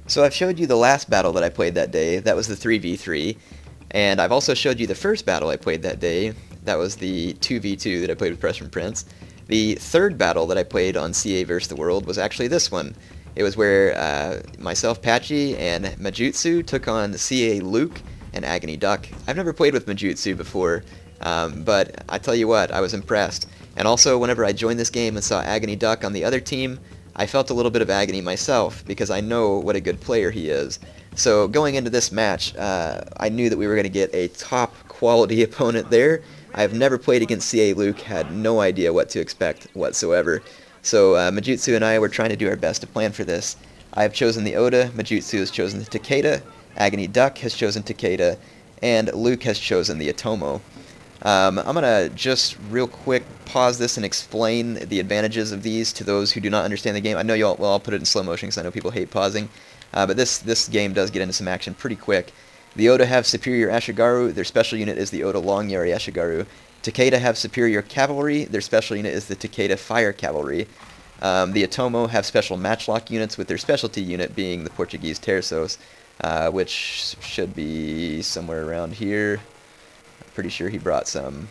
So I've showed you the last battle that I played that day. That was the 3v3. And I've also showed you the first battle I played that day. That was the 2v2 that I played with Prussian Prince. The third battle that I played on CA vs. the World was actually this one. It was where myself, Patchy, and Majutsu took on CA Luke and Aggony Duck. I've never played with Majutsu before, but I tell you what, I was impressed. And also, whenever I joined this game and saw Aggony Duck on the other team, I felt a little bit of agony myself, because I know what a good player he is. So going into this match, I knew that we were going to get a top quality opponent there. I've never played against CA Luke, had no idea what to expect whatsoever. So Majutsu and I were trying to do our best to plan for this. I have chosen the Oda, Majutsu has chosen the Takeda, Aggony Duck has chosen Takeda, and Luke has chosen the Otomo. I'm going to just real quick pause this and explain the advantages of these to those who do not understand the game. I know I'll put it in slow motion because I know people hate pausing, but this game does get into some action pretty quick. The Oda have superior Ashigaru, their special unit is the Oda Long Yari Ashigaru. Takeda have superior cavalry, their special unit is the Takeda Fire Cavalry. The Otomo have special matchlock units, with their specialty unit being the Portuguese Terços, which should be somewhere around here. Pretty sure he brought some.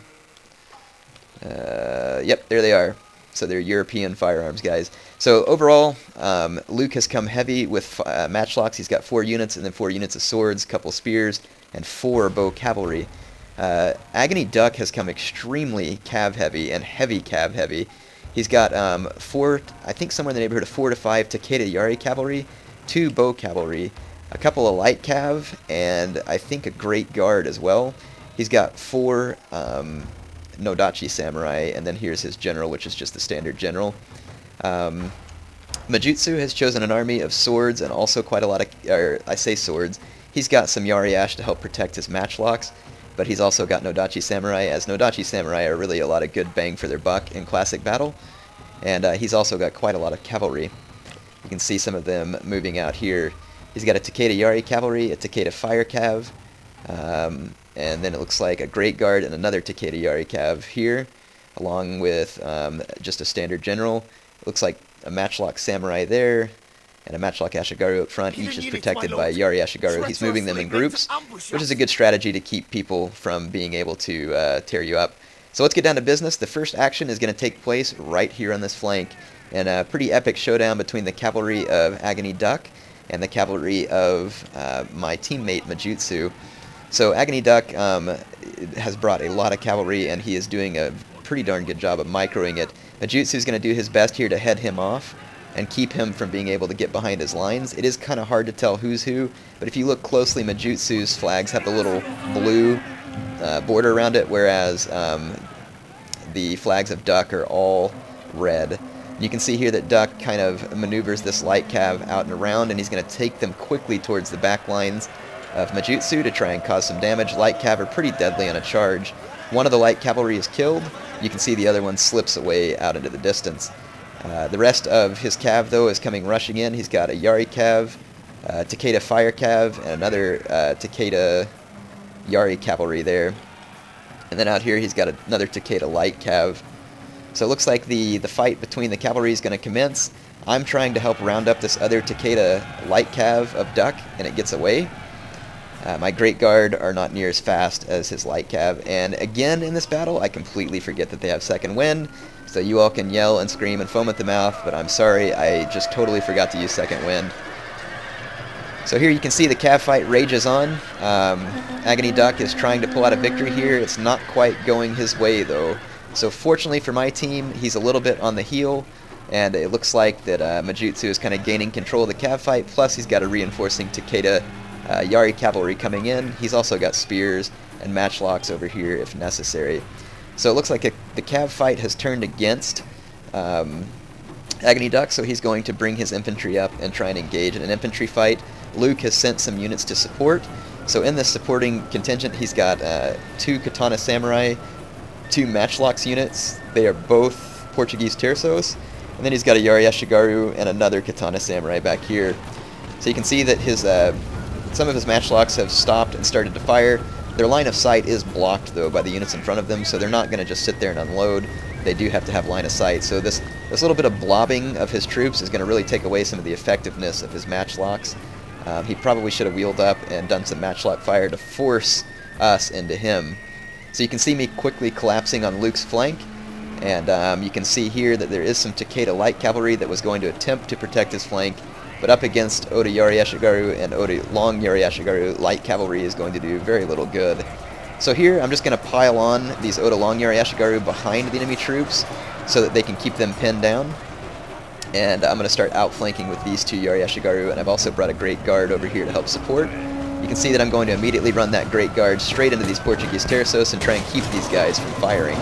Yep, there they are. So they're European firearms guys. So overall, Luke has come heavy with matchlocks. He's got 4 units, and then 4 units of swords, couple spears, and 4 bow cavalry. Aggony Duck has come extremely cav heavy and heavy cav heavy. He's got 4, I think somewhere in the neighborhood of 4 to 5 Takeda Yari cavalry, 2 bow cavalry, a couple of light cav, and I think a great guard as well. He's got 4 Nodachi samurai, and then here's his general, which is just the standard general. Majutsu has chosen an army of swords and also quite a lot of, I say swords, he's got some Yari Ash to help protect his matchlocks, but he's also got Nodachi samurai, as Nodachi samurai are really a lot of good bang for their buck in classic battle, and he's also got quite a lot of cavalry. You can see some of them moving out here. He's got a Takeda Yari cavalry, a Takeda Fire Cav, and then it looks like a Great Guard and another Takeda Yari Cav here, along with just a standard general. It looks like a matchlock samurai there, and a matchlock Ashigaru up front. Each is protected by Yari Ashigaru. He's moving them in groups, which is a good strategy to keep people from being able to tear you up. So let's get down to business. The first action is going to take place right here on this flank, and a pretty epic showdown between the cavalry of Aggony Duck and the cavalry of my teammate Majutsu. So Aggony Duck has brought a lot of cavalry, and he is doing a pretty darn good job of microing it. Majutsu is going to do his best here to head him off and keep him from being able to get behind his lines. It is kind of hard to tell who's who, but if you look closely, Majutsu's flags have the little blue border around it, whereas the flags of Duck are all red. You can see here that Duck kind of maneuvers this light cav out and around, and he's going to take them quickly towards the back lines of Majutsu to try and cause some damage. Light cav are pretty deadly on a charge. One of the light cavalry is killed. You can see the other one slips away out into the distance. The rest of his cav, though, is coming rushing in. He's got a Yari cav, Takeda Fire cav, and another Takeda Yari cavalry there. And then out here he's got another Takeda light cav. So it looks like the fight between the cavalry is going to commence. I'm trying to help round up this other Takeda light cav of Duck, and it gets away. My Great Guard are not near as fast as his light cav, and again in this battle I completely forget that they have second wind, so you all can yell and scream and foam at the mouth, but I'm sorry, I just totally forgot to use second wind. So here you can see the cav fight rages on. Aggony Duck is trying to pull out a victory here. It's not quite going his way though. So fortunately for my team, he's a little bit on the heel, and it looks like that Majutsu is kind of gaining control of the cav fight, plus he's got a reinforcing Takeda Yari cavalry coming in. He's also got spears and matchlocks over here if necessary. So it looks like the cav fight has turned against Aggony Duck, so he's going to bring his infantry up and try and engage in an infantry fight. Luke has sent some units to support. So in this supporting contingent, he's got 2 Katana Samurai, 2 Matchlocks units. They are both Portuguese Terços. And then he's got a Yari Ashigaru and another Katana Samurai back here. So you can see that his some of his matchlocks have stopped and started to fire. Their line of sight is blocked, though, by the units in front of them, so they're not going to just sit there and unload. They do have to have line of sight. So this little bit of blobbing of his troops is going to really take away some of the effectiveness of his matchlocks. He probably should have wheeled up and done some matchlock fire to force us into him. So you can see me quickly collapsing on Luke's flank, and you can see here that there is some Takeda light cavalry that was going to attempt to protect his flank, but up against Oda Yoriashigaru and Oda Long Yoriashigaru, light cavalry is going to do very little good. So here I'm just going to pile on these Oda Long Yoriashigaru behind the enemy troops so that they can keep them pinned down. And I'm going to start outflanking with these two Yoriashigaru, and I've also brought a Great Guard over here to help support. You can see that I'm going to immediately run that Great Guard straight into these Portuguese terços and try and keep these guys from firing.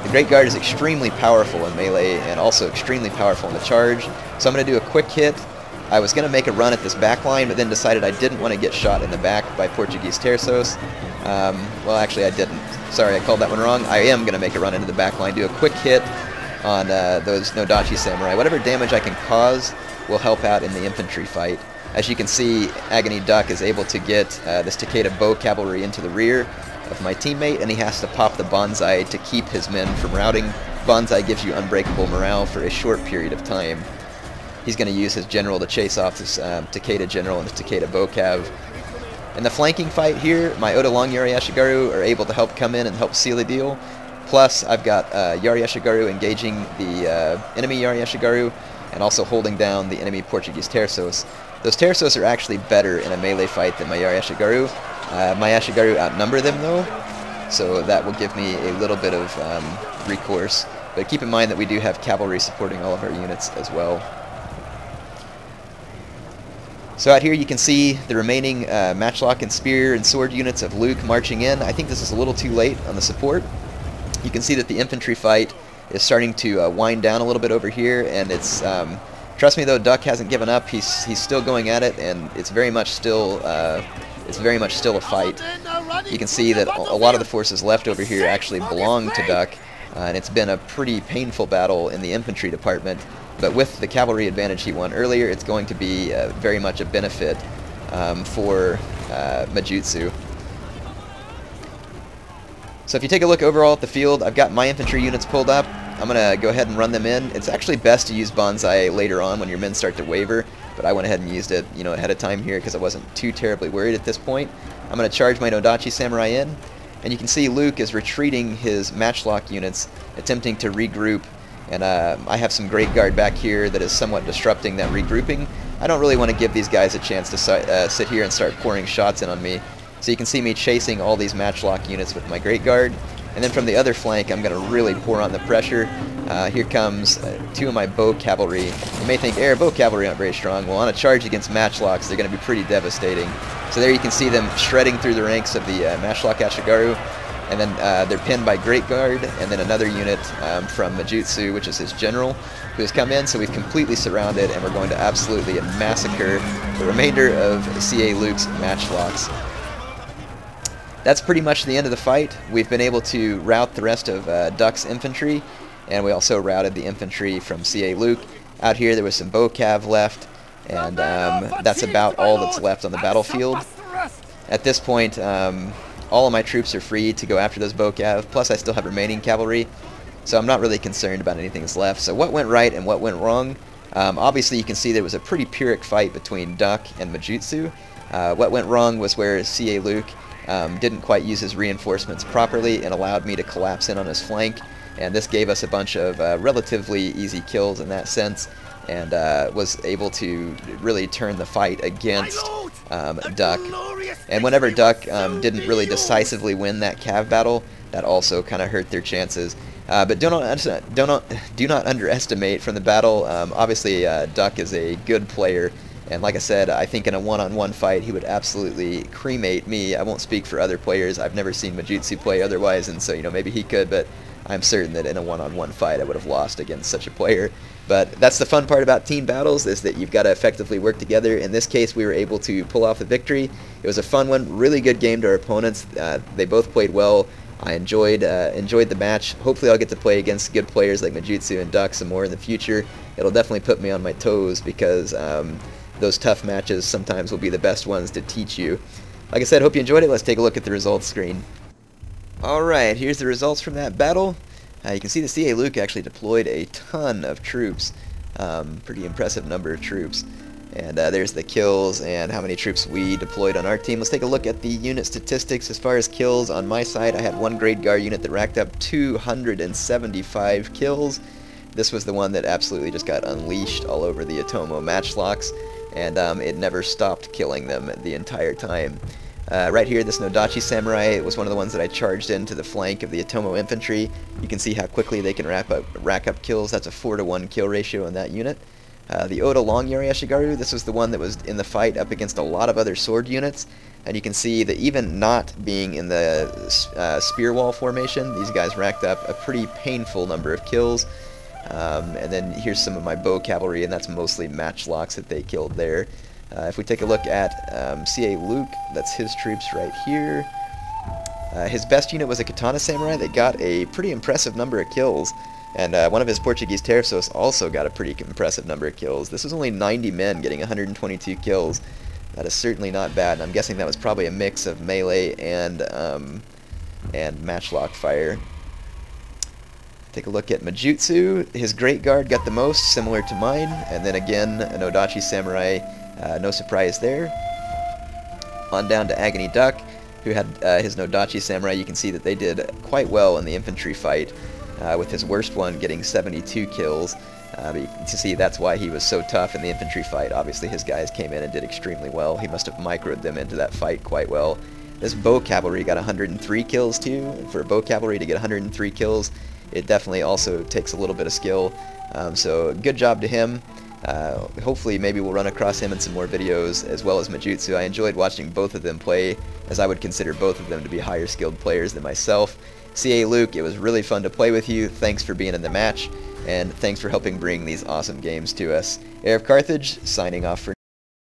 The Great Guard is extremely powerful in melee and also extremely powerful in the charge, so I'm going to do a quick hit. I was going to make a run at this back line, but then decided I didn't want to get shot in the back by Portuguese terços. Well, actually I didn't. Sorry, I called that one wrong. I am going to make a run into the back line, do a quick hit on those Nodachi Samurai. Whatever damage I can cause will help out in the infantry fight. As you can see, Agony Duck is able to get this Takeda bow cavalry into the rear of my teammate, and he has to pop the bonsai to keep his men from routing. Bonsai gives you unbreakable morale for a short period of time. He's going to use his general to chase off this Takeda general and the Takeda bow cav. In the flanking fight here, my Oda Long Yoriashigaru are able to help come in and help seal the deal. Plus, I've got Yoriashigaru engaging the enemy Yoriashigaru and also holding down the enemy Portuguese terços. Those terços are actually better in a melee fight than my Yoriashigaru. My Yashigaru outnumber them though, so that will give me a little bit of recourse. But keep in mind that we do have cavalry supporting all of our units as well. So out here you can see the remaining matchlock and spear and sword units of Luke marching in. I think this is a little too late on the support. You can see that the infantry fight is starting to wind down a little bit over here, and it's trust me though, Duck hasn't given up. He's still going at it, and it's very much still a fight. You can see that a lot of the forces left over here actually belong to Duck, and it's been a pretty painful battle in the infantry department. But with the cavalry advantage he won earlier, it's going to be very much a benefit for Majutsu. So if you take a look overall at the field, I've got my infantry units pulled up. I'm going to go ahead and run them in. It's actually best to use bonsai later on when your men start to waver, but I went ahead and used it ahead of time here because I wasn't too terribly worried at this point. I'm going to charge my Nodachi Samurai in, and you can see Luke is retreating his matchlock units, attempting to regroup, and I have some Great Guard back here that is somewhat disrupting that regrouping. I don't really want to give these guys a chance to sit here and start pouring shots in on me. So you can see me chasing all these matchlock units with my Great Guard. And then from the other flank, I'm going to really pour on the pressure. Here comes two of my bow cavalry. You may think, bow cavalry aren't very strong. Well, on a charge against matchlocks, they're going to be pretty devastating. So there you can see them shredding through the ranks of the matchlock Ashigaru. And then they're pinned by Great Guard, and then another unit from Majutsu, which is his general, who has come in. So we've completely surrounded, and we're going to absolutely massacre the remainder of CA Luke's matchlocks. That's pretty much the end of the fight. We've been able to rout the rest of Duck's infantry, and we also routed the infantry from CA Luke. Out here there was some bow cav left, and that's about all that's left on the battlefield. At this point, all of my troops are free to go after those bow cav, plus I still have remaining cavalry, so I'm not really concerned about anything that's left. So what went right and what went wrong? Obviously you can see there was a pretty Pyrrhic fight between Duck and Majutsu. What went wrong was where CA Luke didn't quite use his reinforcements properly and allowed me to collapse in on his flank, and this gave us a bunch of relatively easy kills in that sense, and was able to really turn the fight against Duck. And whenever Duck didn't really decisively win that cav battle, that also kind of hurt their chances. But do not underestimate from the battle. Obviously, Duck is a good player. And like I said, I think in a one-on-one fight, he would absolutely cremate me. I won't speak for other players. I've never seen Majutsu play otherwise, and so, maybe he could, but I'm certain that in a one-on-one fight, I would have lost against such a player. But that's the fun part about team battles, is that you've got to effectively work together. In this case, we were able to pull off the victory. It was a fun one, really good game to our opponents. They both played well. I enjoyed the match. Hopefully I'll get to play against good players like Majutsu and Duck some more in the future. It'll definitely put me on my toes, because those tough matches sometimes will be the best ones to teach you. Like I said, hope you enjoyed it. Let's take a look at the results screen. Alright, here's the results from that battle. You can see the CA Luke actually deployed a ton of troops. Pretty impressive number of troops. And there's the kills and how many troops we deployed on our team. Let's take a look at the unit statistics. As far as kills, on my side, I had one Grade Guard unit that racked up 275 kills. This was the one that absolutely just got unleashed all over the Otomo matchlocks, and it never stopped killing them the entire time. Right here, this Nodachi Samurai was one of the ones that I charged into the flank of the Otomo infantry. You can see how quickly they can rack up kills. That's a 4-to-1 kill ratio in that unit. The Oda Long Yari Ashigaru, this was the one that was in the fight up against a lot of other sword units, and you can see that even not being in the spear wall formation, these guys racked up a pretty painful number of kills. And then here's some of my bow cavalry, and that's mostly matchlocks that they killed there. If we take a look at C.A. Luke, that's his troops right here. His best unit was a Katana Samurai that got a pretty impressive number of kills. And one of his Portuguese Terços also got a pretty impressive number of kills. This was only 90 men getting 122 kills. That is certainly not bad, and I'm guessing that was probably a mix of melee and matchlock fire. Take a look at Majutsu. His Great Guard got the most, similar to mine. And then again, an Odachi Samurai, no surprise there. On down to Agony Duck, who had his Nodachi Samurai. You can see that they did quite well in the infantry fight, with his worst one getting 72 kills. But you can see that's why he was so tough in the infantry fight. Obviously his guys came in and did extremely well. He must have microed them into that fight quite well. This bow cavalry got 103 kills too. For bow cavalry to get 103 kills, it definitely also takes a little bit of skill. So good job to him. Hopefully maybe we'll run across him in some more videos, as well as Majutsu. I enjoyed watching both of them play, as I would consider both of them to be higher skilled players than myself. C.A. Luke, it was really fun to play with you. Thanks for being in the match, and thanks for helping bring these awesome games to us. Heir of Carthage, signing off for